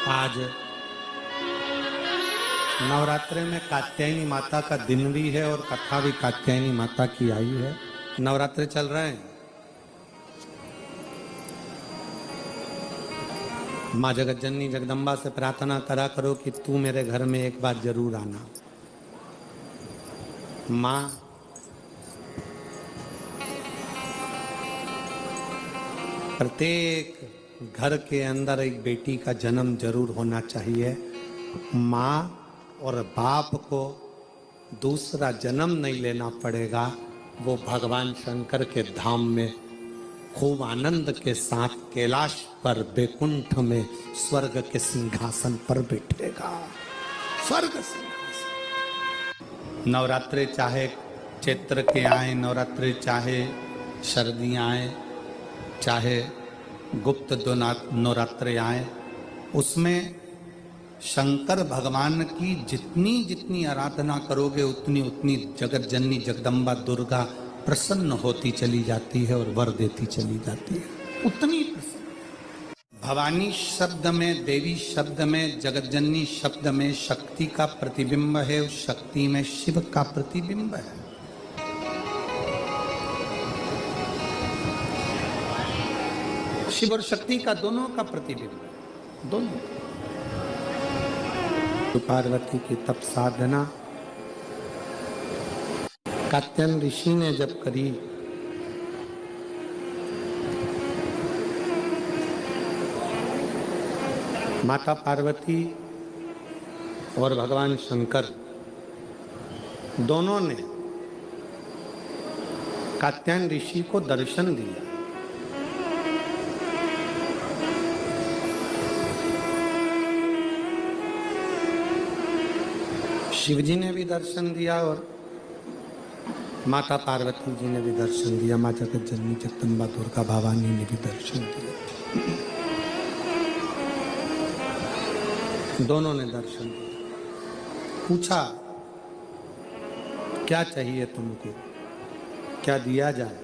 आज नवरात्रि में कात्यायनी माता का दिन भी है और कथा भी कात्यायनी माता की आई है। नवरात्रि चल रहे हैं। माँ जगत जननी जगदम्बा से प्रार्थना करा करो कि तू मेरे घर में एक बार जरूर आना। माँ प्रत्येक घर के अंदर एक बेटी का जन्म जरूर होना चाहिए। माँ और बाप को दूसरा जन्म नहीं लेना पड़ेगा। वो भगवान शंकर के धाम में खूब आनंद के साथ कैलाश पर बैकुंठ में स्वर्ग के सिंहासन पर बैठेगा। स्वर्ग सिंहासन। नवरात्रि चाहे चैत्र के आए, नवरात्रि चाहे सर्दियाँ आए, चाहे गुप्त नवरात्रि आए, उसमें शंकर भगवान की जितनी जितनी आराधना करोगे उतनी उतनी जगत जननी जगदम्बा दुर्गा प्रसन्न होती चली जाती है और वर देती चली जाती है। उतनी प्रसन्न। भवानी शब्द में, देवी शब्द में, जगत जननी शब्द में शक्ति का प्रतिबिंब है, उस शक्ति में शिव का प्रतिबिंब है। शिव और शक्ति का दोनों का प्रतिबिंब है, दोनों। पार्वती की तप साधना कात्यायन ऋषि ने जब करी, माता पार्वती और भगवान शंकर दोनों ने कात्यायन ऋषि को दर्शन दिया। शिव जी ने भी दर्शन दिया और माता पार्वती जी ने भी दर्शन दिया। माँ जगत जननी जगदम्बा दुर्गा भवानी ने भी दर्शन दिया। दोनों ने दर्शन दिया। पूछा क्या चाहिए तुमको, क्या दिया जाए,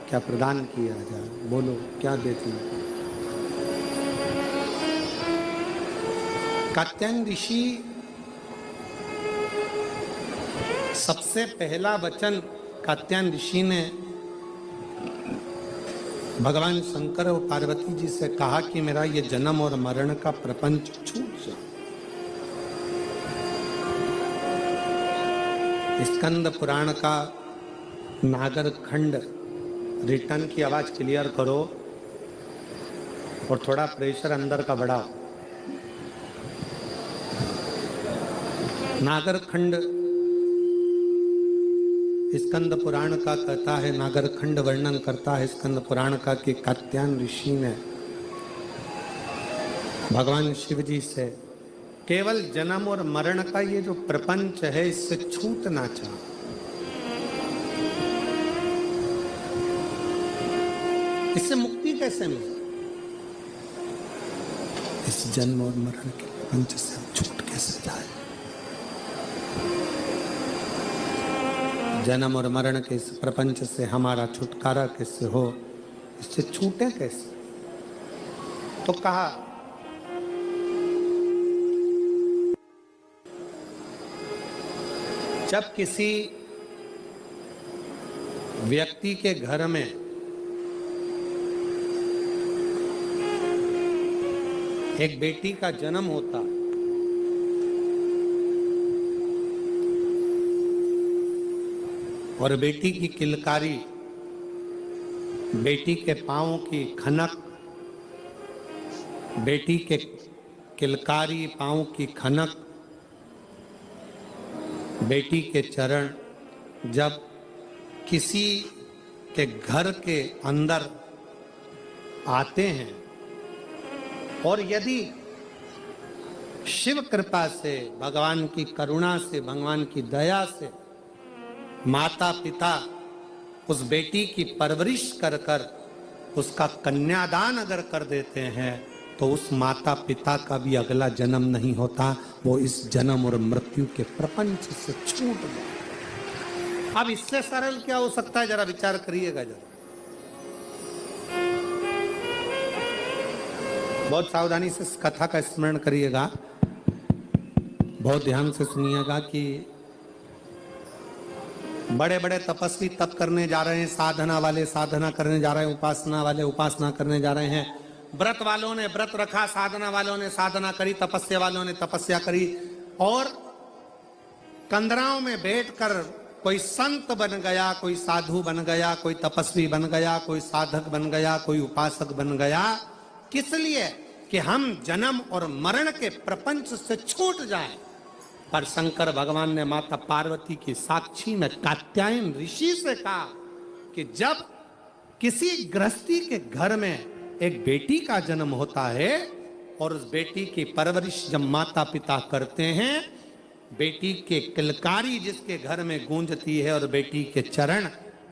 क्या प्रदान किया जाए, बोलो क्या देती हो। कात्यायन ऋषि सबसे पहला वचन कात्यायन ऋषि ने भगवान शंकर और पार्वती जी से कहा कि मेरा ये जन्म और मरण का प्रपंच छूट जाए। स्कंद पुराण का नागर खंड रिटर्न की आवाज क्लियर करो और थोड़ा प्रेशर अंदर का बढ़ाओ। नागर खंड स्कंद पुराण का कहता है, नागर खंड वर्णन करता है स्कंद पुराण का कि कात्यायन ऋषि ने भगवान शिव जी से केवल जन्म और मरण का ये जो प्रपंच है इससे छूटना चाहा। इससे मुक्ति कैसे मिले, इस जन्म और मरण के प्रपंच से हम छूट कैसे जाए। जन्म और मरण के इस प्रपंच से हमारा छुटकारा कैसे हो, इससे छूटे कैसे। तो कहा जब किसी व्यक्ति के घर में एक बेटी का जन्म होता और बेटी की किलकारी, बेटी के पांव की खनक, बेटी के किलकारी पांव की खनक, बेटी के चरण जब किसी के घर के अंदर आते हैं और यदि शिव कृपा से, भगवान की करुणा से, भगवान की दया से माता पिता उस बेटी की परवरिश कर कर उसका कन्यादान अगर कर देते हैं तो उस माता पिता का भी अगला जन्म नहीं होता, वो इस जन्म और मृत्यु के प्रपंच से छूट गया। अब इससे सरल क्या हो सकता है, जरा विचार करिएगा। जरा बहुत सावधानी से इस कथा का स्मरण करिएगा, बहुत ध्यान से सुनिएगा कि बड़े बड़े तपस्वी तप करने जा रहे हैं, साधना वाले साधना करने जा रहे हैं, उपासना वाले उपासना करने जा रहे हैं, व्रत वालों ने व्रत रखा, साधना वालों ने साधना करी, तपस्या वालों ने तपस्या करी, और कंदराओं में बैठकर कोई संत बन गया, कोई साधु बन गया, कोई तपस्वी बन गया, कोई साधक बन गया, कोई उपासक बन गया। किस लिए? कि हम जन्म और मरण के प्रपंच से छूट जाएं। पर शंकर भगवान ने माता पार्वती की साक्षी में कात्यायन ऋषि से कहा कि जब किसी गृहस्थी के घर में एक बेटी का जन्म होता है और उस बेटी की परवरिश जब माता पिता करते हैं, बेटी के किलकारी जिसके घर में गूंजती है और बेटी के चरण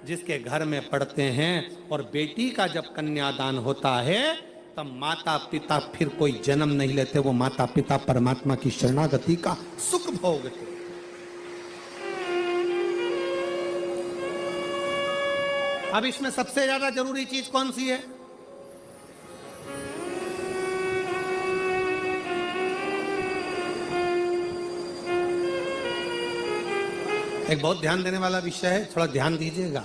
जिसके घर में पड़ते हैं, और बेटी का जब कन्यादान होता है तब माता पिता फिर कोई जन्म नहीं लेते, वो माता पिता परमात्मा की शरणागति का सुख भोगते। अब इसमें सबसे ज्यादा जरूरी चीज कौन सी है? एक बहुत ध्यान देने वाला विषय है, थोड़ा ध्यान दीजिएगा।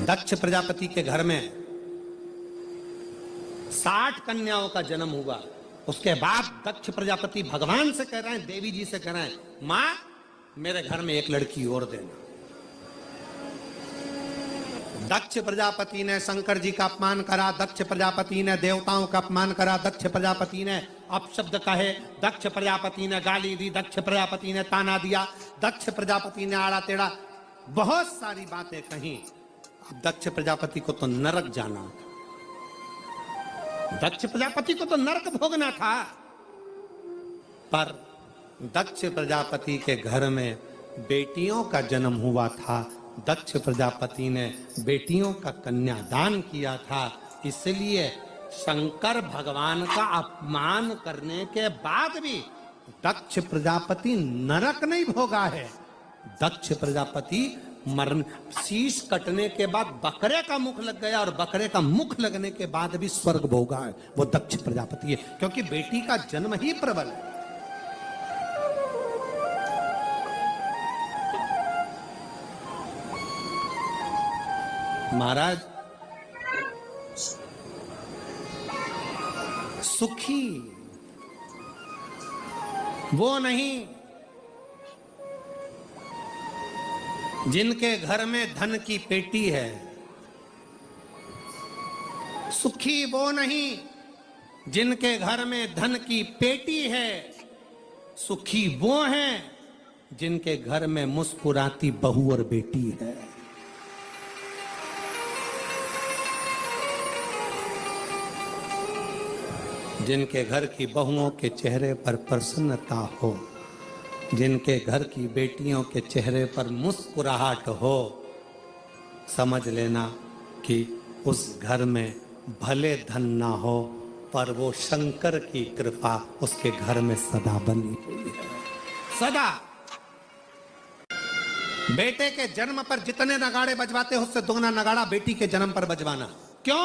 दक्ष प्रजापति के घर में 60 कन्याओं का जन्म हुआ। उसके बाद दक्ष प्रजापति भगवान से कह रहे हैं, देवी जी से कह रहे हैं, मां मेरे घर में एक लड़की और देना। दक्ष प्रजापति ने शंकर जी का अपमान करा, दक्ष प्रजापति ने देवताओं का अपमान करा, दक्ष प्रजापति ने अपशब्द कहे, दक्ष प्रजापति ने गाली दी, दक्ष प्रजापति ने ताना दिया, दक्ष प्रजापति ने आड़ा टेढ़ा बहुत सारी बातें कही। अब दक्ष प्रजापति को तो नरक जाना, दक्ष प्रजापति को तो नरक भोगना था। पर दक्ष प्रजापति के घर में बेटियों का जन्म हुआ था, दक्ष प्रजापति ने बेटियों का कन्यादान किया था, इसलिए शंकर भगवान का अपमान करने के बाद भी दक्ष प्रजापति नरक नहीं भोगा है। दक्ष प्रजापति मरण, शीश कटने के बाद बकरे का मुख लग गया और बकरे का मुख लगने के बाद भी स्वर्ग भोगा है, वो दक्ष प्रजापति है, क्योंकि बेटी का जन्म ही प्रबल है। महाराज, सुखी वो नहीं जिनके घर में धन की पेटी है, सुखी वो नहीं जिनके घर में धन की पेटी है, सुखी वो हैं जिनके घर में मुस्कुराती बहू और बेटी है। जिनके घर की बहुओं के चेहरे पर प्रसन्नता हो, जिनके घर की बेटियों के चेहरे पर मुस्कुराहट हो, समझ लेना कि उस घर में भले धन ना हो पर वो शंकर की कृपा उसके घर में सदा बनी हुई है। सदा बेटे के जन्म पर जितने नगाड़े बजवाते हो उससे दोगुना नगाड़ा बेटी के जन्म पर बजवाना। क्यों?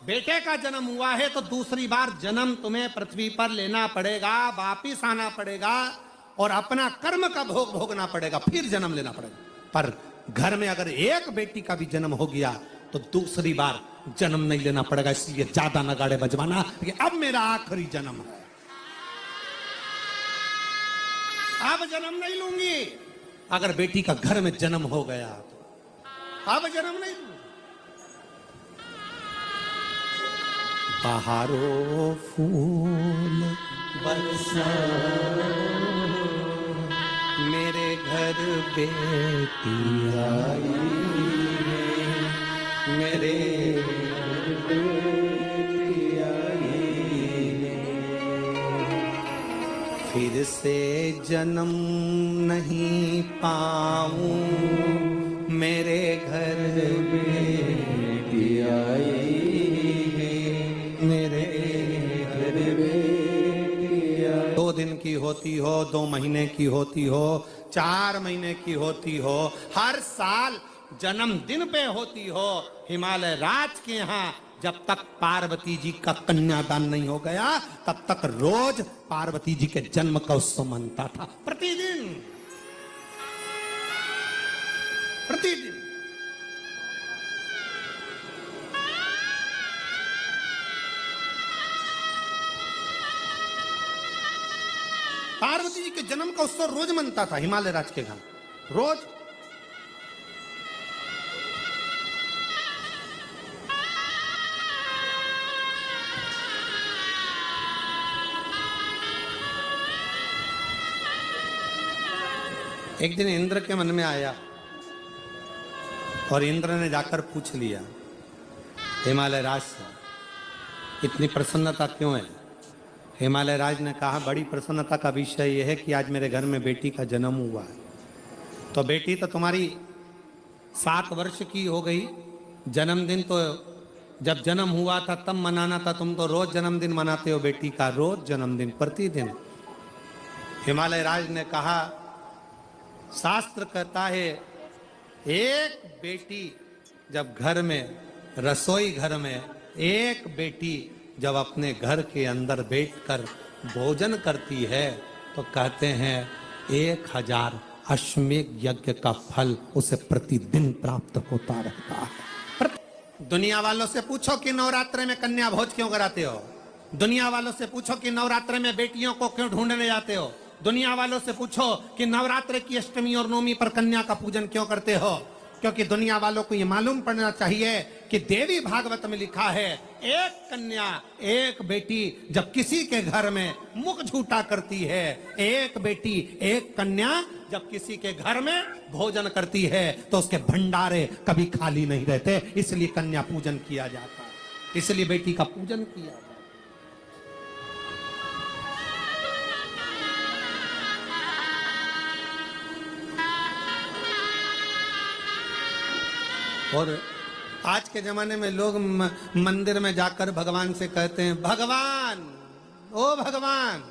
बेटे का जन्म हुआ है तो दूसरी बार जन्म तुम्हें पृथ्वी पर लेना पड़ेगा, वापिस आना पड़ेगा और अपना कर्म का भोग भोगना पड़ेगा, फिर जन्म लेना पड़ेगा। पर घर में अगर एक बेटी का भी जन्म हो गया तो दूसरी बार जन्म नहीं लेना पड़ेगा, इसलिए ज्यादा नगाड़े बजवाना कि अब मेरा आखिरी जन्म है, अब जन्म नहीं लूंगी। अगर बेटी का घर में जन्म हो गया तो अब जन्म नहीं लूंगी। बहारो फूल बरसा मेरे घर बेटी आई है, मेरे बेटी आई है। फिर से जन्म नहीं पाऊं मेरे घर बेटी आई है, मेरे घर बेटी आई। 2 दिन की होती हो, 2 महीने की होती हो, 4 महीने की होती हो, हर साल जन्मदिन पे होती हो, हिमालय राज के यहाँ जब तक पार्वती जी का कन्यादान नहीं हो गया तब तक रोज पार्वती जी के जन्म का उत्सव मनता था, प्रतिदिन प्रतिदिन। पार्वती जी के जन्म का उत्सव रोज मनता था हिमालय राज के घर, रोज। एक दिन इंद्र के मन में आया और इंद्र ने जाकर पूछ लिया हिमालय राज से, इतनी प्रसन्नता क्यों है? हिमालय राज ने कहा, बड़ी प्रसन्नता का विषय यह है कि आज मेरे घर में बेटी का जन्म हुआ है। तो बेटी तो तुम्हारी 7 वर्ष की हो गई, जन्मदिन तो जब जन्म हुआ था तब मनाना था, तुम तो रोज जन्मदिन मनाते हो बेटी का, रोज जन्मदिन, प्रतिदिन। हिमालय राज ने कहा, शास्त्र कहता है एक बेटी जब घर में, रसोई घर में एक बेटी जब अपने घर के अंदर बैठकर भोजन करती है तो कहते हैं 1000 अश्वमेध यज्ञ का फल उसे प्रतिदिन प्राप्त होता रहता है। दुनिया वालों से पूछो कि नवरात्रि में कन्या भोज क्यों कराते हो, दुनिया वालों से पूछो कि नवरात्रि में बेटियों को क्यों ढूंढने जाते हो, दुनिया वालों से पूछो कि नवरात्रि की अष्टमी और नवमी पर कन्या का पूजन क्यों करते हो। क्योंकि दुनिया वालों को यह मालूम पड़ना चाहिए कि देवी भागवत में लिखा है, एक कन्या एक बेटी जब किसी के घर में मुख झूठा करती है, एक बेटी एक कन्या जब किसी के घर में भोजन करती है तो उसके भंडारे कभी खाली नहीं रहते। इसलिए कन्या पूजन किया जाता है, इसलिए बेटी का पूजन किया जाता है। और आज के जमाने में लोग मंदिर में जाकर भगवान से कहते हैं, भगवान, ओ भगवान,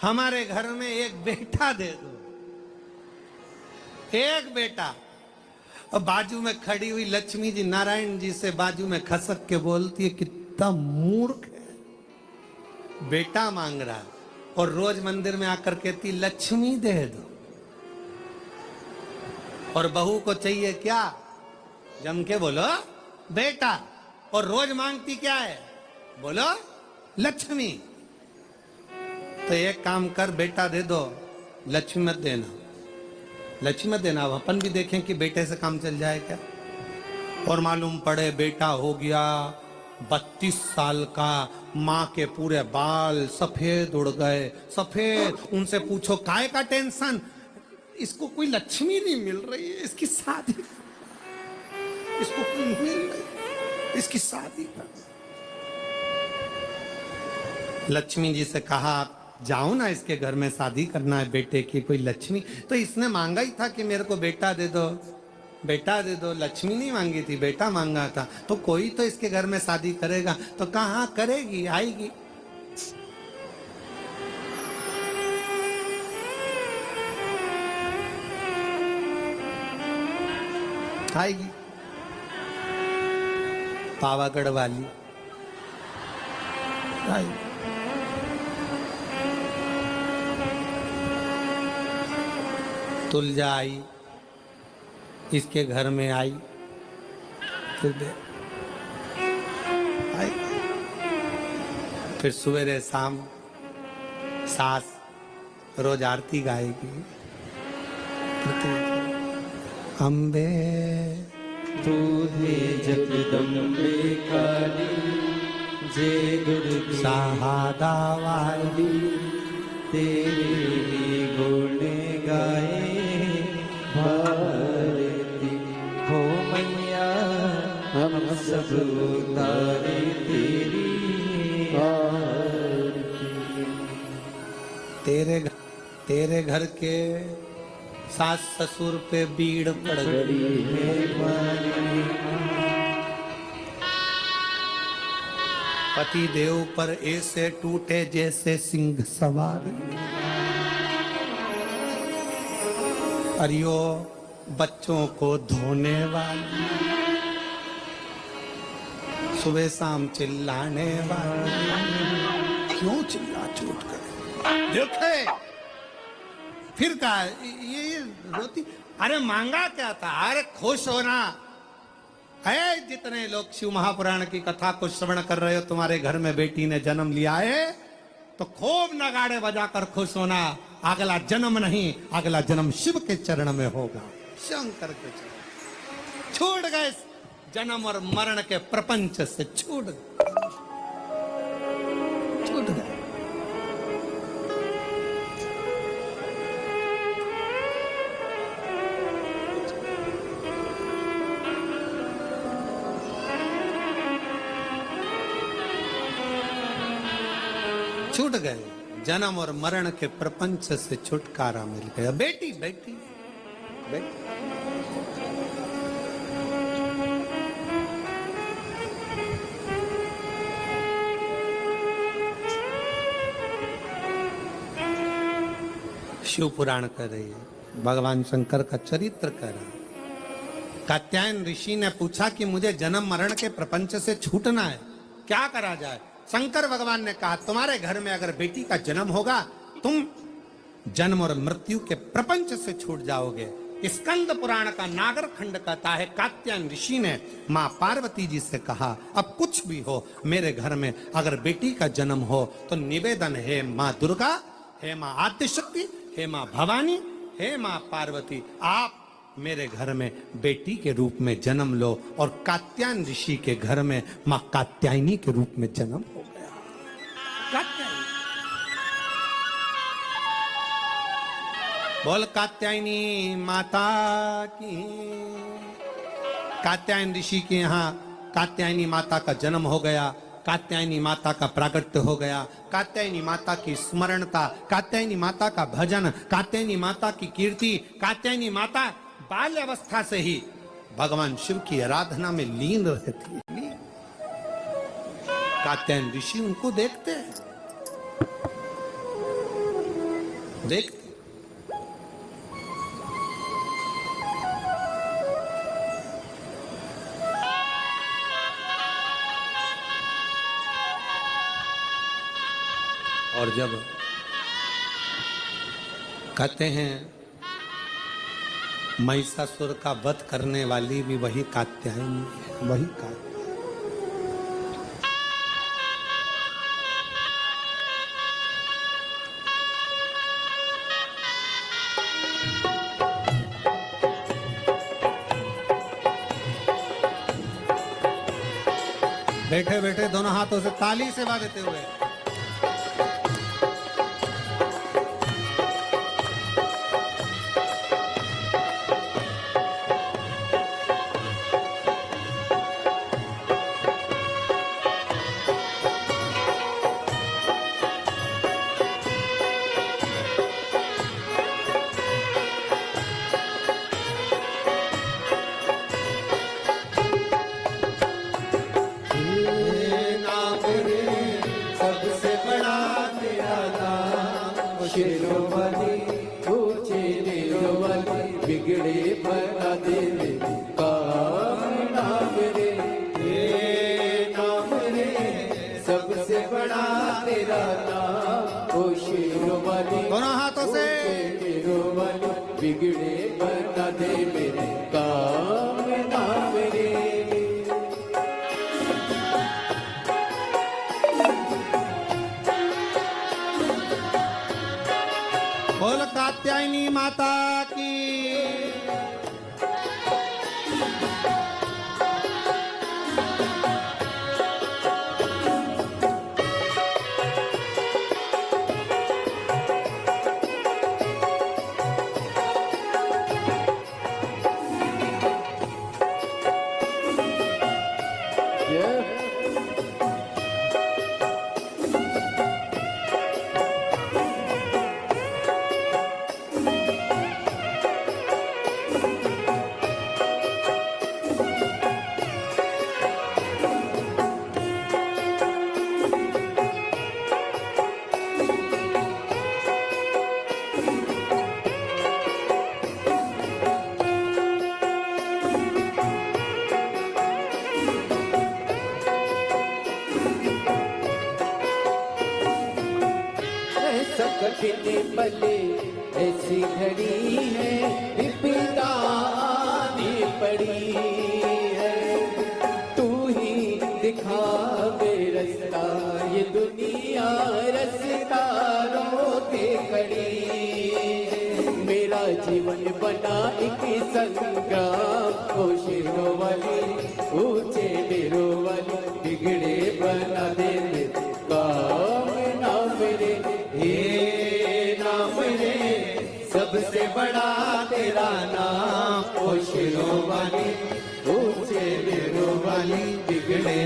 हमारे घर में एक बेटा दे दो, एक बेटा। और बाजू में खड़ी हुई लक्ष्मी जी नारायण जी से बाजू में खसक के बोलती है, कितना मूर्ख है, बेटा मांग रहा। और रोज मंदिर में आकर कहती लक्ष्मी दे दो। और बहू को चाहिए क्या? जम के बोलो बेटा। और रोज मांगती क्या है? बोलो लक्ष्मी। तो एक काम कर, बेटा दे दो, लक्ष्मी मत देना, लक्ष्मी मत देना। अब अपन भी देखें कि बेटे से काम चल जाए क्या। और मालूम पड़े बेटा हो गया 32 साल का, माँ के पूरे बाल सफेद उड़ गए, सफेद। उनसे पूछो काय का टेंशन? इसको कोई लक्ष्मी नहीं मिल रही है, इसकी शादी, इसको कोई मिल रही, इसकी शादी कर। लक्ष्मी जी से कहा, जाओ ना, इसके घर में शादी करना है बेटे की, कोई लक्ष्मी। तो इसने मांगा ही था कि मेरे को बेटा दे दो, बेटा दे दो। लक्ष्मी नहीं मांगी थी, बेटा मांगा था। तो कोई तो इसके घर में शादी करेगा। तो कहाँ करेगी? आएगी। आएगी पावागढ़ वाली आएगी। तुलजा आई, इसके घर में आई, फिर आई, फिर सवेरे शाम सास रोज आरती गाएगी। अम्बे तूने जगदम्बे काली, जय दुर्गे सहादा वाली, तेरे ही गुण गाए भारती। हो मैया हम सब उतारे तेरी आरती। तेरे घर के सास ससुर पे बीड़ पड़ गई है। पति देव पर ऐसे टूटे जैसे सिंह सवार। अरियो बच्चों को धोने वाली, सुबह शाम चिल्लाने वाली क्यों चिल्ला चूट करे देखे फिर कहा ये रोती अरे मांगा क्या था अरे खुश होना है जितने लोग शिव महापुराण की कथा को श्रवण कर रहे हो तुम्हारे घर में बेटी ने जन्म लिया है तो खूब नगाड़े बजाकर खुश होना अगला जन्म नहीं अगला जन्म शिव के चरण में होगा शंकर के चरण छोड़ गए जन्म और मरण के प्रपंच से छूट गए छूट गए जन्म और मरण के प्रपंच से छुटकारा मिल गया बेटी बेटी बेटी शिव पुराण कर रही है भगवान शंकर का चरित्र कर रहा है कात्यायन ऋषि ने पूछा कि मुझे जन्म मरण के प्रपंच से छूटना है क्या करा जाए शंकर भगवान ने कहा तुम्हारे घर में अगर बेटी का जन्म होगा तुम जन्म और मृत्यु के प्रपंच से छूट जाओगे स्कंद पुराण का नागर खंड कहता है कात्यायन ऋषि ने मां पार्वती जी से कहा अब कुछ भी हो मेरे घर में अगर बेटी का जन्म हो तो निवेदन है मां दुर्गा हे मां आद्यशक्ति हे मां भवानी हे मां पार्वती आप मेरे घर में बेटी के रूप में जन्म लो और कात्यायन ऋषि के घर में मां कात्यायनी के रूप में जन्म हो गया कात्यायनी बोल कात्यायनी माता की कात्यायन ऋषि के यहाँ कात्यायनी माता का जन्म हो गया कात्यायनी माता का प्रागट्य हो गया कात्यायनी माता की स्मरणता कात्यायनी माता का भजन कात्यायनी माता की कीर्ति कात्यायनी माता बाल्य अवस्था से ही भगवान शिव की आराधना में लीन रहती है कात्यायन ऋषि उनको देखते हैं देखते और जब कहते हैं महिषासुर का वध करने वाली भी वही कात्यायनी है वही कात्यायनी बैठे बैठे दोनों हाथों से ताली सेवा देते हुए शिरोमणि ऊंचे निरोमणि बिगड़े बना दे काम नाम रे नाम रे सबसे बड़ा तेरा नाम ओ शिरोमणि दोनों हाथों से निरोमणि बिगड़े बना दे मेरे काम नाम रे बोल कात्यायनी माता की कठिन पले ऐसी घड़ी है विपदा आनी पड़ी है। तू ही दिखा दे रास्ता, ये दुनिया रास्ता रोके खड़ी है। मेरा जीवन बना एक संग्राम, ओ शेरों वाली ऊंचे डेरों वाली, बिगड़े बना दे काम ना मेरे, हे नाम रे सबसे बड़ा तेरा नाम। ओ शेरों वाली ऊंचे डेरों वाली, बिगड़े